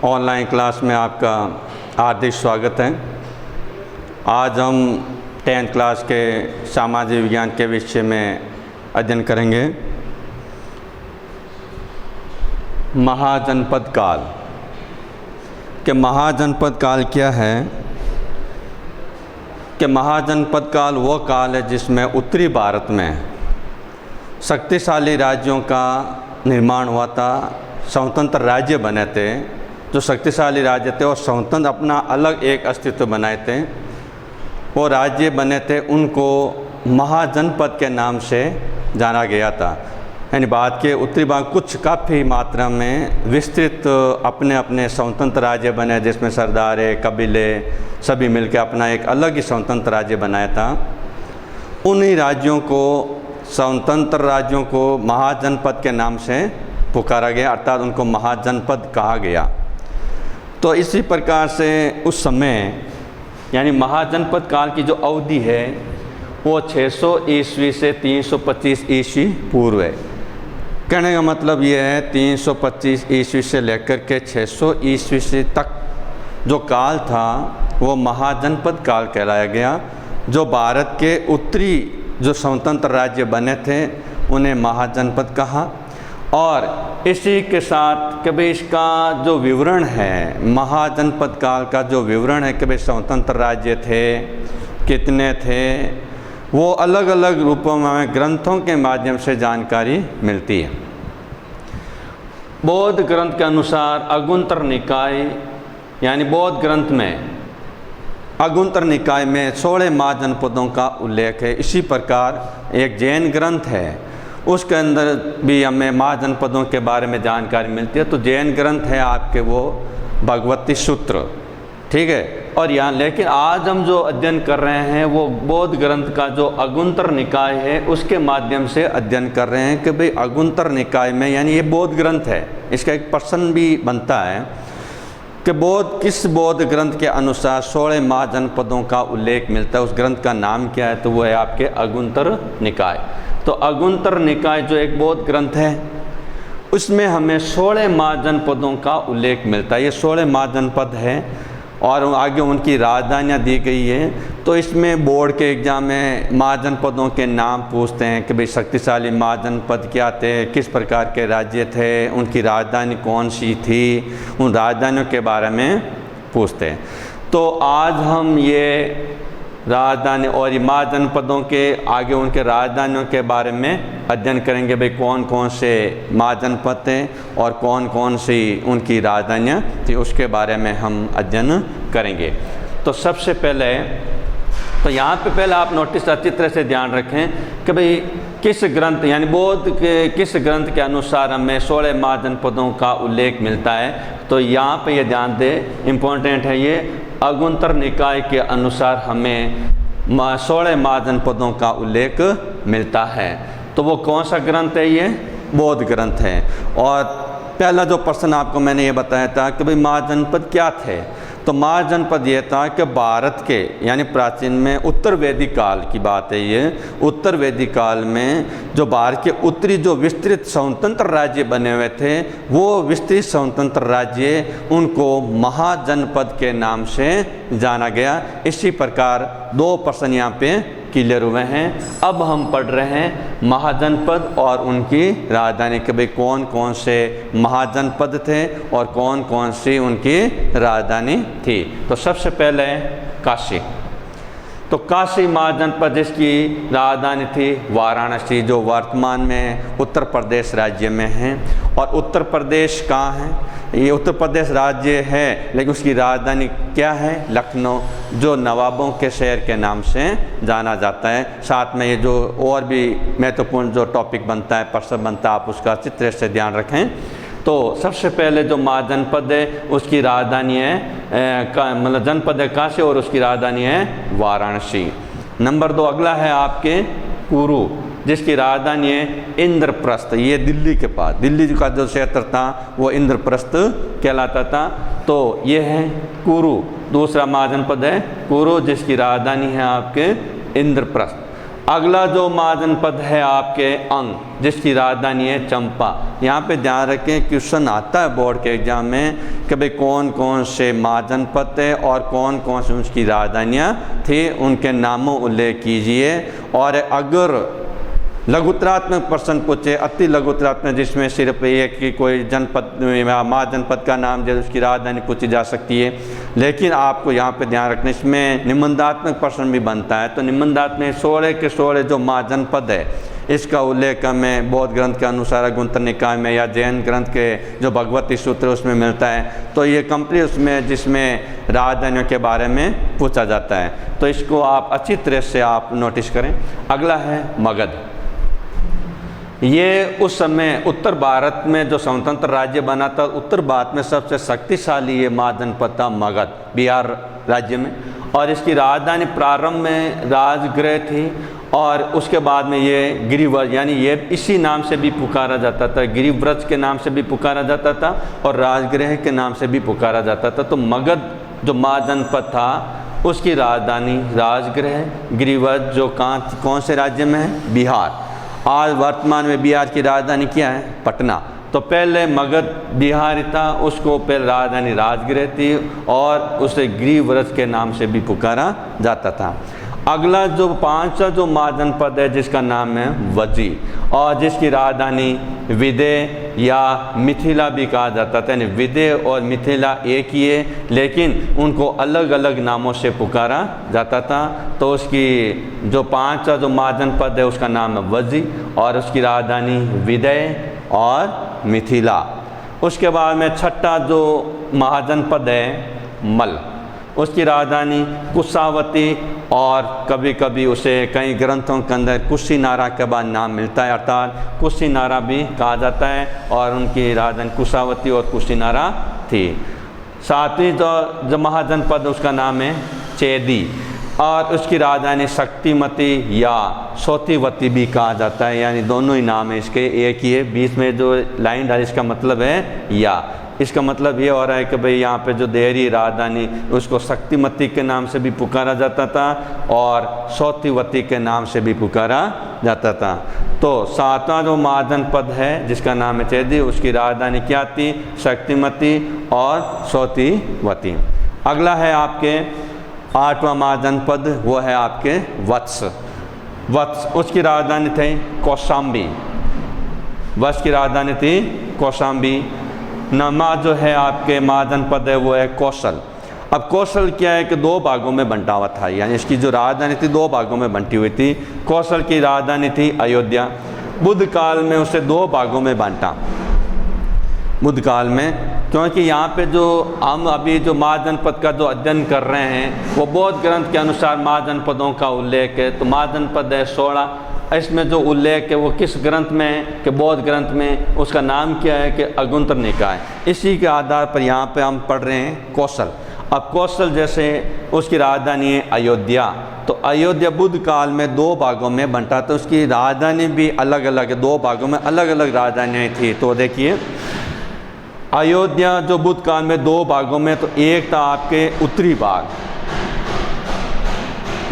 Online class में आपका हार्दिक स्वागत है। आज हम 10th क्लास के सामाजिक विज्ञान के विषय में अध्ययन करेंगे। महाजनपद काल के महाजनपद काल क्या है कि महाजनपद काल वो काल है जिसमें उत्तरी भारत में शक्तिशाली राज्यों का निर्माण हुआ था, स्वतंत्र राज्य बने थे। जो शक्तिशाली राज्य थे और स्वतंत्र अपना अलग एक अस्तित्व बनाए थे, वो राज्य बने थे, उनको महाजनपद के नाम से जाना गया था। यानी भारत के उत्तरी भाग कुछ काफ़ी मात्रा में विस्तृत अपने अपने स्वतंत्र राज्य बने, जिसमें सरदारे कबीले सभी मिलकर अपना एक अलग ही स्वतंत्र राज्य बनाया था। उन्हीं राज्यों को, स्वतंत्र राज्यों को महाजनपद के नाम से पुकारा गया, अर्थात उनको महाजनपद कहा गया। तो इसी प्रकार से उस समय यानी महाजनपद काल की जो अवधि है वो 600 ईस्वी से 325 ईस्वी पूर्व है। कहने का मतलब ये है 325 ईस्वी से लेकर के 600 ईस्वी से तक जो काल था वो महाजनपद काल कहलाया गया। जो भारत के उत्तरी जो स्वतंत्र राज्य बने थे उन्हें महाजनपद कहा। और इसी के साथ कि भाई इसका जो विवरण है, महाजनपद काल का जो विवरण है कि भाई स्वतंत्र राज्य थे कितने थे, वो अलग अलग रूपों में ग्रंथों के माध्यम से जानकारी मिलती है। बौद्ध ग्रंथ के अनुसार अगुंतर निकाय यानी बौद्ध ग्रंथ में अगुंतर निकाय में 16 महाजनपदों का उल्लेख है। इसी प्रकार एक जैन ग्रंथ है, उसके अंदर भी हमें महाजनपदों के बारे में जानकारी मिलती है। तो जैन ग्रंथ है आपके वो भगवती सूत्र, ठीक है। और यहाँ लेकिन आज हम जो अध्ययन कर रहे हैं वो बौद्ध ग्रंथ का जो अगुंतर निकाय है उसके माध्यम से अध्ययन कर रहे हैं कि भाई अगुंतर निकाय में यानी ये बौद्ध ग्रंथ है, इसका एक प्रश्न भी बनता है कि किस बौद्ध ग्रंथ के अनुसार 16 महाजनपदों का उल्लेख मिलता है, उस ग्रंथ का नाम क्या है? तो वो है आपके अगुंतर निकाय। तो अगुंतर निकाय जो एक बौद्ध ग्रंथ है उसमें हमें 16 महाजनपदों का उल्लेख मिलता है। ये 16 महाजनपद है और आगे उनकी राजधानियाँ दी गई है। तो इसमें बोर्ड के एग्ज़ाम में महाजनपदों के नाम पूछते हैं कि भाई शक्तिशाली महाजनपद क्या थे, किस प्रकार के राज्य थे, उनकी राजधानी कौन सी थी, उन राजधानियों के बारे में पूछते हैं। तो आज हम ये राजधानी और ये महाजनपदों के आगे उनके राजधानियों के बारे में अध्ययन करेंगे। भाई कौन कौन से महाजनपद थे और कौन कौन सी उनकी राजधानियाँ थी, उसके बारे में हम अध्ययन करेंगे। तो सबसे पहले तो यहाँ पे पहले आप नोटिस अच्छी तरह से ध्यान रखें कि भाई किस ग्रंथ यानी बौद्ध के किस ग्रंथ के अनुसार हमें 16 महाजनपदों का उल्लेख मिलता है। तो यहाँ पे ये ध्यान दें, इम्पोर्टेंट है ये, अगुंतर निकाय के अनुसार हमें 16 महाजनपदों का उल्लेख मिलता है। तो वो कौन सा ग्रंथ है? ये बौद्ध ग्रंथ है। और पहला जो प्रश्न आपको मैंने ये बताया था कि भाई महाजनपद क्या थे, तो महाजनपद ये था कि भारत के यानी प्राचीन में उत्तर वैदिक काल की बात है। ये उत्तर वैदिक काल में जो भारत के उत्तरी जो विस्तृत स्वतंत्र राज्य बने हुए थे, वो विस्तृत स्वतंत्र राज्य उनको महाजनपद के नाम से जाना गया। इसी प्रकार 2 प्रश्न यहाँ पे क्लियर हुए हैं। अब हम पढ़ रहे हैं महाजनपद और उनकी राजधानी के भाई कौन कौन से महाजनपद थे और कौन कौन सी उनकी राजधानी थी। तो सबसे पहले काशी। तो काशी महाजनपद जिसकी राजधानी थी वाराणसी, जो वर्तमान में उत्तर प्रदेश राज्य में है। और उत्तर प्रदेश कहाँ है? ये उत्तर प्रदेश राज्य है लेकिन उसकी राजधानी क्या है? लखनऊ, जो नवाबों के शहर के नाम से जाना जाता है। साथ में ये जो और भी महत्वपूर्ण जो टॉपिक बनता है, प्रश्न बनता है, आप उसका अच्छी तरह से ध्यान रखें। तो सबसे पहले जो महाजनपद है उसकी राजधानी है मतलब जनपद है काशी और उसकी राजधानी है वाराणसी। नंबर 2 अगला है आपके कुरु, जिसकी राजधानी है इंद्रप्रस्थ। ये दिल्ली के पास, दिल्ली का जो क्षेत्र था वो इंद्रप्रस्थ कहलाता था। तो ये है कुरु। दूसरा महाजनपद है कुरु, जिसकी राजधानी है आपके इंद्रप्रस्थ। अगला जो महाजनपद है आपके अंग, जिसकी राजधानी है चंपा। यहाँ पे ध्यान रखें, क्वेश्चन आता है बोर्ड के एग्जाम में कि भाई कौन कौन से महाजनपद है और कौन कौन से उसकी राजधानियाँ थी, उनके नामों उल्लेख कीजिए। और अगर लघुतरात्मक प्रश्न पूछे, अति लघुतरात्मक जिसमें सिर्फ एक ही कोई जनपद महाजनपद का नाम जो उसकी राजधानी पूछी जा सकती है, लेकिन आपको यहाँ पे ध्यान रखना इसमें निबंधात्मक प्रश्न भी बनता है। तो निबंधात्मक 16 के 16 जो महाजनपद है इसका उल्लेख हमें बौद्ध ग्रंथ के अनुसार अगुंतर निकाय में या जैन ग्रंथ के जो भगवती सूत्र उसमें मिलता है। तो ये कंप्लीट उसमें जिसमें राजधानियों के बारे में पूछा जाता है, तो इसको आप अच्छी तरह से आप नोटिस करें। अगला है मगध। ये उस समय उत्तर भारत में जो स्वतंत्र राज्य बना था, उत्तर भारत में सबसे शक्तिशाली ये महाजनपद था मगध, बिहार राज्य में। और इसकी राजधानी प्रारंभ में राजगृह थी और उसके बाद में ये गिरिव्रज, यानी ये इसी नाम से भी पुकारा जाता था, गिरिव्रज के नाम से भी पुकारा जाता था और राजगृह के नाम से भी पुकारा जाता था। तो मगध जो महाजनपद था उसकी राजधानी राजगृह, गिरिव्रज जो कौन से राज्य में है? बिहार। आज वर्तमान में बिहार की राजधानी क्या है? पटना। तो पहले मगध बिहार था, उसको पहले राजधानी राजगृह थी और उसे गिरिव्रज के नाम से भी पुकारा जाता था। अगला जो 5वां जो महाजनपद है जिसका नाम है वज्जी, और जिसकी राजधानी विदेह या मिथिला भी कहा जाता था। यानी विदेह और मिथिला एक ही है, लेकिन उनको अलग अलग नामों से पुकारा जाता था। तो उसकी जो 5वां जो महाजनपद है उसका नाम है वज्जी और उसकी राजधानी विदेह और मिथिला। उसके बाद में 6वां जो महाजनपद है मल, उसकी राजधानी कुशावती और कभी कभी उसे कई ग्रंथों के अंदर कुशीनारा के बाद नाम मिलता है, अर्थात कुशीनारा भी कहा जाता है। और उनकी राजधानी कुशावती और कुशीनारा थी। 7वीं जो महाजनपद उसका नाम है चेदी और उसकी राजधानी शक्तिमती या सोतीवती भी कहा जाता है। यानी दोनों ही नाम है इसके, एक ही है, बीच में जो लाइन डाली इसका मतलब है या। इसका मतलब ये हो रहा है कि भाई यहाँ पे जो देहरी राजधानी उसको शक्तिमती के नाम से भी पुकारा जाता था और सोतीवती के नाम से भी पुकारा जाता था। तो 7वां जो महाजनपद है जिसका नाम है चेदी, उसकी राजधानी क्या थी? शक्तिमती और सोतीवती। अगला है आपके 8वां महाजनपद, वो है आपके वत्स। उसकी राजधानी थी कौशाम्बी। वत्स की राजधानी थी कौशाम्बी। नमा जो है आपके महाजनपद है वो है कौशल। अब कौशल क्या है कि 2 भागों में बंटा हुआ था, यानी इसकी जो राजधानी थी 2 भागों में बंटी हुई थी। कौशल की राजधानी थी अयोध्या। बुद्ध काल में उसे 2 भागों में बांटा, बुद्ध काल में, क्योंकि यहाँ पे जो हम अभी जो महाजनपद का जो अध्ययन कर रहे हैं वो बौद्ध ग्रंथ के अनुसार महाजनपदों का उल्लेख है। तो महाजनपद है 16, इसमें जो उल्लेख है वो किस ग्रंथ में है कि बौद्ध ग्रंथ में, उसका नाम क्या है कि अगुंतर निकाय। इसी के आधार पर यहाँ पे हम पढ़ रहे हैं कौशल। अब कौशल जैसे उसकी राजधानी है अयोध्या, तो अयोध्या बुद्ध काल में 2 भागों में बंटा, तो उसकी राजधानी भी अलग अलग है, 2 भागों में अलग अलग राजधानियाँ थी। तो देखिए अयोध्या जो बुद्ध काल में 2 भागों में, तो एक था आपके उत्तरी भाग,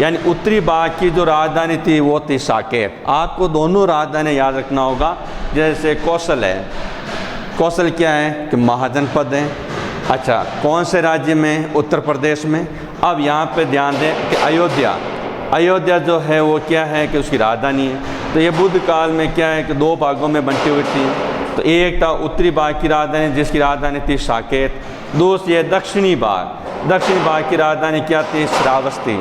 यानी उत्तरी भाग की जो राजधानी थी वो थी साकेत। आपको दोनों राजधानी याद रखना होगा। जैसे कौशल है, कौशल क्या है कि महाजनपद है। अच्छा, कौन से राज्य में? उत्तर प्रदेश में। अब यहाँ पे ध्यान दें कि अयोध्या जो है वो क्या है कि उसकी राजधानी है। तो ये बुद्ध काल में क्या है कि 2 भागों में बंटी हुई थी। तो एक था उत्तरी भाग की राजधानी जिसकी राजधानी थी साकेत। दूसरी है दक्षिणी भाग की राजधानी क्या थी? श्रावस्ती।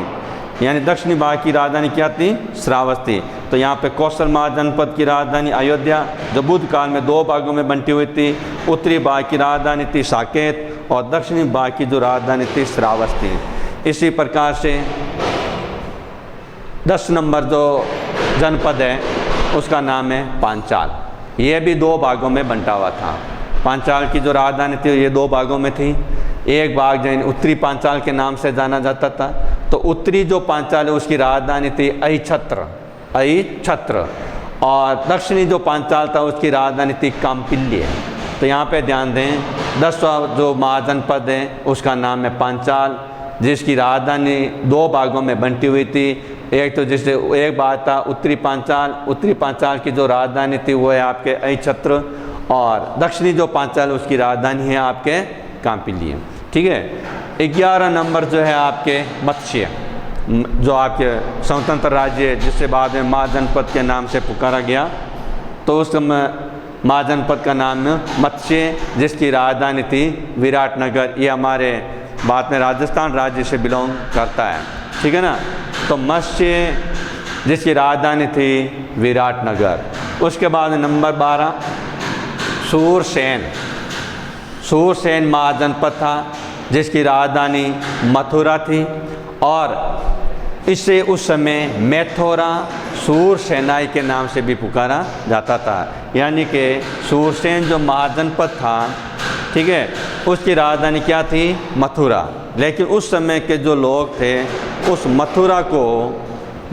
यानी दक्षिणी भाग की राजधानी क्या थी? श्रावस्ती। तो यहाँ पे कौशल महाजनपद की राजधानी अयोध्या जो बुद्ध काल में 2 भागों में बंटी हुई थी। उत्तरी भाग की राजधानी थी साकेत और दक्षिणी भाग की जो राजधानी थी श्रावस्ती। इसी प्रकार से 10 नंबर जो जनपद है उसका नाम है पांचाल। ये भी 2 भागों में बंटा हुआ था। पांचाल की जो राजधानी थी ये 2 भागों में थी। एक भाग जैन उत्तरी पांचाल के नाम से जाना जाता था। तो उत्तरी जो पांचाल है उसकी राजधानी थी अहिछत्र और दक्षिणी जो पांचाल था उसकी राजधानी थी काम्पिल्य। तो यहाँ पे ध्यान दें 10वां जो महाजनपद है उसका नाम है पांचाल जिसकी राजधानी 2 भागों में बंटी हुई थी। एक तो जैसे एक बात था उत्तरी पांचाल की जो राजधानी थी वो है आपके अहिछत्र, और दक्षिणी जो पांचाल उसकी राजधानी है आपके कांपिल्य। ठीक है। 11 नंबर जो है आपके मत्स्य, जो आपके स्वतंत्र राज्य है जिससे बाद में महाजनपद के नाम से पुकारा गया, तो उस महाजनपद का नाम मत्स्य, जिसकी राजधानी थी विराटनगर। ये हमारे बाद में राजस्थान राज्य से बिलोंग करता है। ठीक है ना। तो मत्स्य जिसकी राजधानी थी विराटनगर। उसके बाद नंबर 12 सूरसेन। सूरसेन महाजनपद था जिसकी राजधानी मथुरा थी, और इसे उस समय मैथोरा सूरसेनाई के नाम से भी पुकारा जाता था। यानी कि सूरसेन जो महाजनपद था, ठीक है, उसकी राजधानी क्या थी? मथुरा। लेकिन उस समय के जो लोग थे उस मथुरा को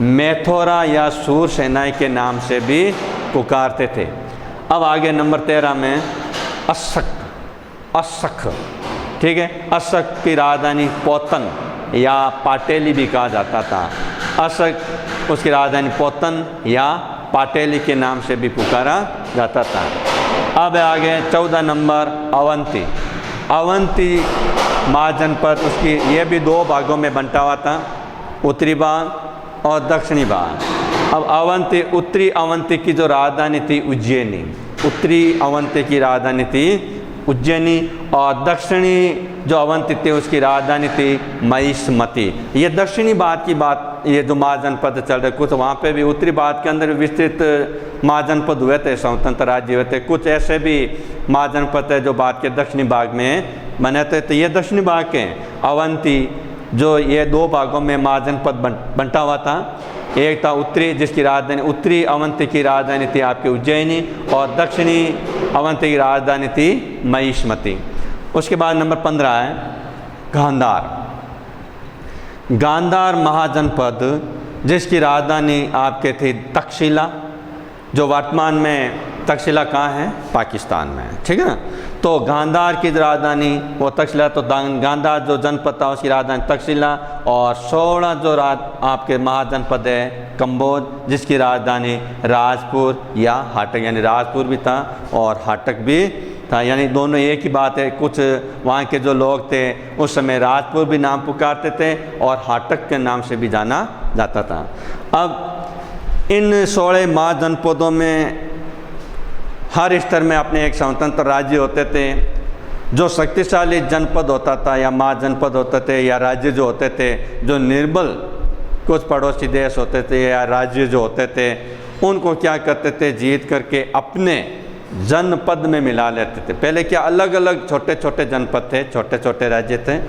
मैथोरा या सूरसेनाई के नाम से भी पुकारते थे। अब आगे नंबर 13 में अशक। ठीक है। अशक की राजधानी पोतन या पाटेली भी कहा जाता था। अशक उसकी राजधानी पोतन या पाटेली के नाम से भी पुकारा जाता था। अब आगे 14 नंबर अवंती। अवंती महाजनपद उसकी ये भी 2 भागों में बंटा हुआ था, उत्तरी भाग और दक्षिणी भाग। अब अवंती, उत्तरी अवंती की जो राजधानी थी उज्जैनी, उत्तरी अवंती की राजधानी थी उज्जैनी, और दक्षिणी जो अवंती थी उसकी राजधानी थी महिष्मती। ये दक्षिणी भाग की बात, ये जो महाजनपद चल रहे, कुछ वहाँ पे भी उत्तरी भाग के अंदर विस्तृत महाजनपद हुए थे, स्वतंत्र राज्य हुए थे। कुछ ऐसे भी महाजनपद है जो भारत के दक्षिणी भाग में बने थे। तो ये दक्षिणी भाग के अवंती जो ये 2 भागों में महाजनपद बंटा हुआ था। एक था उत्तरी, जिसकी राजधानी, उत्तरी अवंती की राजधानी थी आपकी उज्जैनी, और दक्षिणी अवंती की राजधानी थी महिष्मती। उसके बाद नंबर 15 है गांधार। गांधार महाजनपद जिसकी राजधानी आपके थी तक्षशिला, जो वर्तमान में तक्षशिला कहाँ है? पाकिस्तान में। ठीक है ना। तो गांधार की राजधानी वो तक्षशिला, तो गांधार जो जनपद था उसकी राजधानी तक्षशिला, और 16 जो आपके महाजनपद है कंबोज, जिसकी राजधानी राजपुर या हाटक, यानी राजपुर भी था और हाटक भी था, यानी दोनों एक ही बात है। कुछ वहाँ के जो लोग थे उस समय राजपुर भी नाम पुकारते थे और हाटक के नाम से भी जाना जाता था। अब इन 16 महाजनपदों में हर स्तर में अपने एक स्वतंत्र राज्य होते थे। जो शक्तिशाली जनपद होता था या महाजनपद होते थे या राज्य जो होते थे, जो निर्बल कुछ पड़ोसी देश होते थे या राज्य जो होते थे, उनको क्या करते थे? जीत करके अपने जनपद में मिला लेते थे। पहले क्या अलग अलग छोटे छोटे जनपद थे, छोटे छोटे राज्य थे,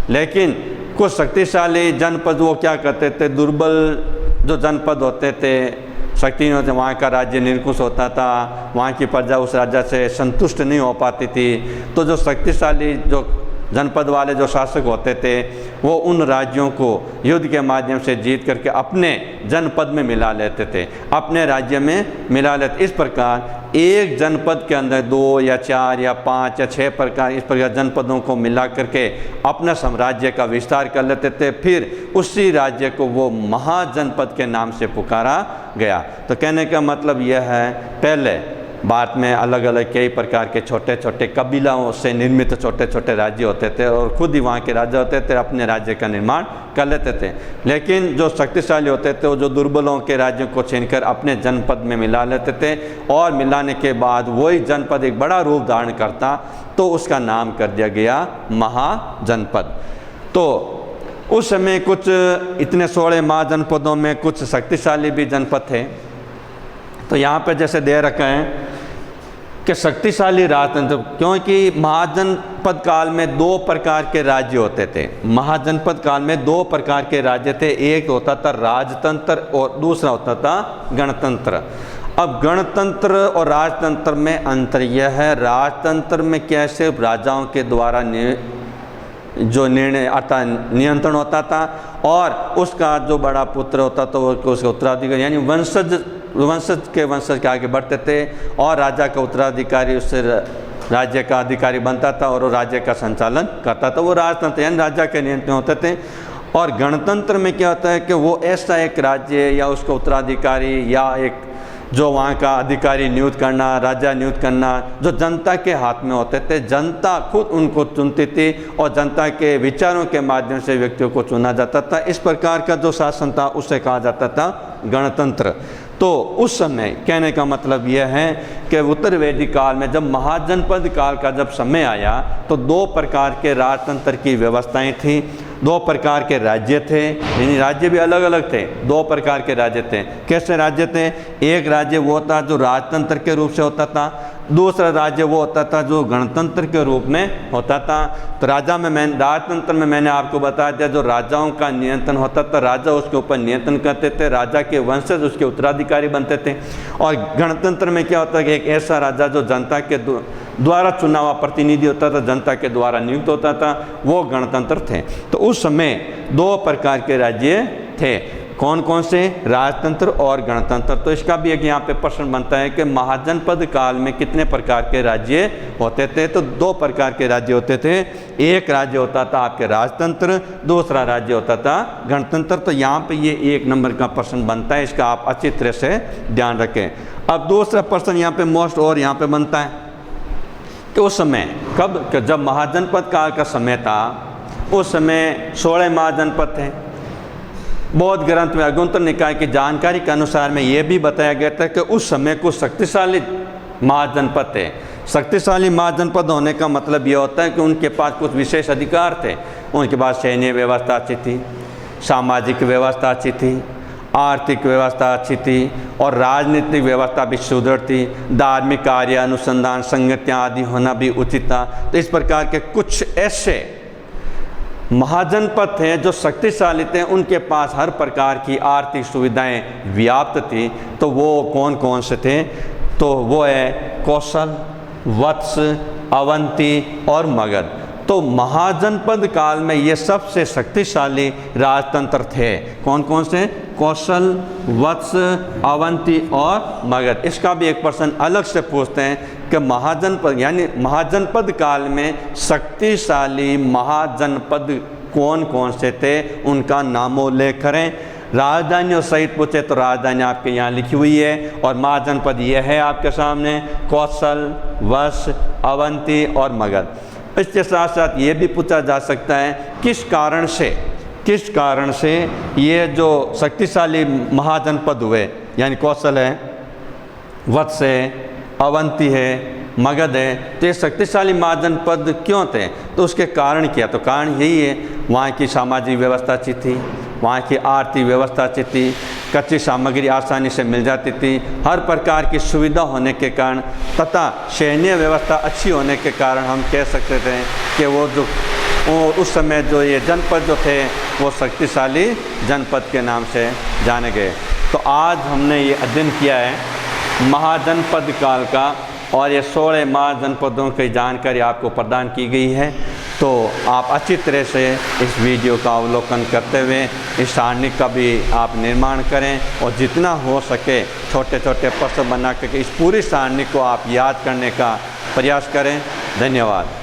लेकिन कुछ शक्तिशाली जनपद वो क्या करते थे? दुर्बल जो जनपद होते थे, शक्तिहीन होते, वहाँ का राज्य निरंकुश होता था, वहाँ की प्रजा उस राज्य से संतुष्ट नहीं हो पाती थी। तो जो शक्तिशाली जो जनपद वाले जो शासक होते थे वो उन राज्यों को युद्ध के माध्यम से जीत करके अपने जनपद में मिला लेते थे, अपने राज्य में मिला लेते। इस प्रकार एक जनपद के अंदर 2 या 4 या 5 या 6 प्रकार इस प्रकार जनपदों को मिला करके अपना साम्राज्य का विस्तार कर लेते थे। फिर उसी राज्य को वो महाजनपद के नाम से पुकारा गया। तो कहने का मतलब यह है, पहले भारत में अलग अलग कई प्रकार के छोटे छोटे कबीलाओं से निर्मित छोटे छोटे राज्य होते थे और खुद ही वहाँ के राजा होते थे, अपने राज्य का निर्माण कर लेते थे। लेकिन जो शक्तिशाली होते थे वो जो दुर्बलों के राज्यों को छीनकर अपने जनपद में मिला लेते थे, और मिलाने के बाद वही जनपद एक बड़ा रूप धारण करता, तो उसका नाम कर दिया गया महाजनपद। तो उस समय कुछ इतने 16 महाजनपदों में कुछ शक्तिशाली भी जनपद थे। तो यहाँ पे जैसे दे रखे हैं कि शक्तिशाली राजतंत्र, क्योंकि महाजनपद काल में 2 प्रकार के राज्य होते थे। महाजनपद काल में 2 प्रकार के राज्य थे, एक होता था राजतंत्र और दूसरा होता था गणतंत्र। अब गणतंत्र और राजतंत्र में अंतर यह है, राजतंत्र में क्या सिर्फ राजाओं के द्वारा जो निर्णय आता नियंत्रण होता था, और उसका जो बड़ा पुत्र होता था वो उसके उत्तराधिकारी, यानी वंशज के आगे बढ़ते थे, और राजा का उत्तराधिकारी उससे राज्य का अधिकारी बनता था और वो राज्य का संचालन करता था। वो राजतंत्र यानी राजा के नियंत्रण होते थे। और गणतंत्र में क्या होता है कि वो ऐसा एक राज्य या उसका उत्तराधिकारी या एक जो वहाँ का अधिकारी नियुक्त करना, राजा नियुक्त करना, जो जनता के हाथ में होते थे। जनता खुद उनको चुनती थी और जनता के विचारों के माध्यम से व्यक्तियों को चुना जाता था। इस प्रकार का जो शासन था उसे कहा जाता था गणतंत्र। तो उस समय कहने का मतलब यह है कि उत्तर वैदिक काल में जब महाजनपद काल का जब समय आया तो दो प्रकार के राजतंत्र की व्यवस्थाएं थी, दो प्रकार के राज्य थे, यानी राज्य भी अलग अलग थे। दो प्रकार के राज्य थे। कैसे राज्य थे? एक राज्य वो था जो राजतंत्र के रूप से होता था, दूसरा राज्य वो होता था जो गणतंत्र के रूप में होता था। तो राजतंत्र में मैंने आपको बता दिया जो राजाओं का नियंत्रण होता था, राजा उसके ऊपर नियंत्रण करते थे, राजा के वंशज उसके उत्तराधिकारी बनते थे। और गणतंत्र में क्या होता है कि एक ऐसा राजा जो जनता के द्वारा चुना हुआ प्रतिनिधि होता था, जनता के द्वारा नियुक्त होता था, वो गणतंत्र थे। तो उस समय दो प्रकार के राज्य थे। कौन कौन से? राजतंत्र और गणतंत्र। तो इसका भी एक यहाँ पे प्रश्न बनता है कि महाजनपद काल में कितने प्रकार के राज्य होते थे? तो दो प्रकार के राज्य होते थे। एक राज्य होता था आपके राजतंत्र, दूसरा राज्य होता था गणतंत्र। तो यहाँ पे ये एक नंबर का प्रश्न बनता है, इसका आप अच्छी तरह से ध्यान रखें। अब दूसरा प्रश्न यहाँ पे मोस्ट और यहाँ पे बनता है कि उस समय जब महाजनपद काल का समय था, उस समय 16 महाजनपद थे। बौद्ध ग्रंथ में अगुंतर निकाय की जानकारी के अनुसार में ये भी बताया गया था कि उस समय कुछ शक्तिशाली महाजनपद थे। शक्तिशाली महाजनपद होने का मतलब ये होता है कि उनके पास कुछ विशेष अधिकार थे। उनके पास सैन्य व्यवस्था अच्छी थी, सामाजिक व्यवस्था अच्छी थी, आर्थिक व्यवस्था अच्छी थी और राजनीतिक व्यवस्था भी सुदृढ़ थी। धार्मिक कार्य, अनुसंधान, संगतियाँ आदि होना भी उचित था। तो इस प्रकार के कुछ ऐसे महाजनपद थे जो शक्तिशाली थे, उनके पास हर प्रकार की आर्थिक सुविधाएं व्याप्त थी। तो वो कौन कौन से थे? तो वो है कौशल, वत्स, अवंती और मगध। तो महाजनपद काल में ये सबसे शक्तिशाली राजतंत्र थे। कौन कौन से? कौशल, वत्स, अवंती और मगध। इसका भी एक प्रश्न अलग से पूछते हैं कि महाजनपद यानी महाजनपद काल में शक्तिशाली महाजनपद कौन कौन से थे, उनका नामोल्लेख करें। राजधानियों सहित पूछे तो राजधानी आपके यहाँ लिखी हुई है और महाजनपद ये है आपके सामने, कौशल, वत्स, अवंती और मगध। इसके साथ साथ ये भी पूछा जा सकता है किस कारण से ये जो शक्तिशाली महाजनपद हुए, यानी कौशल है, वत्स है, अवंती है, मगध है, तो ये शक्तिशाली महाजनपद क्यों थे? तो उसके कारण क्या? तो कारण यही है, वहाँ की सामाजिक व्यवस्था अच्छी थी, वहाँ की आर्थिक व्यवस्था अच्छी थी, कच्ची सामग्री आसानी से मिल जाती थी, हर प्रकार की सुविधा होने के कारण तथा सैन्य व्यवस्था अच्छी होने के कारण हम कह सकते थे कि वो उस समय जो ये जनपद जो थे वो शक्तिशाली जनपद के नाम से जाने गए। तो आज हमने ये अध्ययन किया है महाजनपद काल का और ये 16 महाजनपदों की जानकारी आपको प्रदान की गई है। तो आप अच्छी तरह से इस वीडियो का अवलोकन करते हुए इस सारणी का भी आप निर्माण करें और जितना हो सके छोटे छोटे प्रश्न बना करके इस पूरी सारणी को आप याद करने का प्रयास करें। धन्यवाद।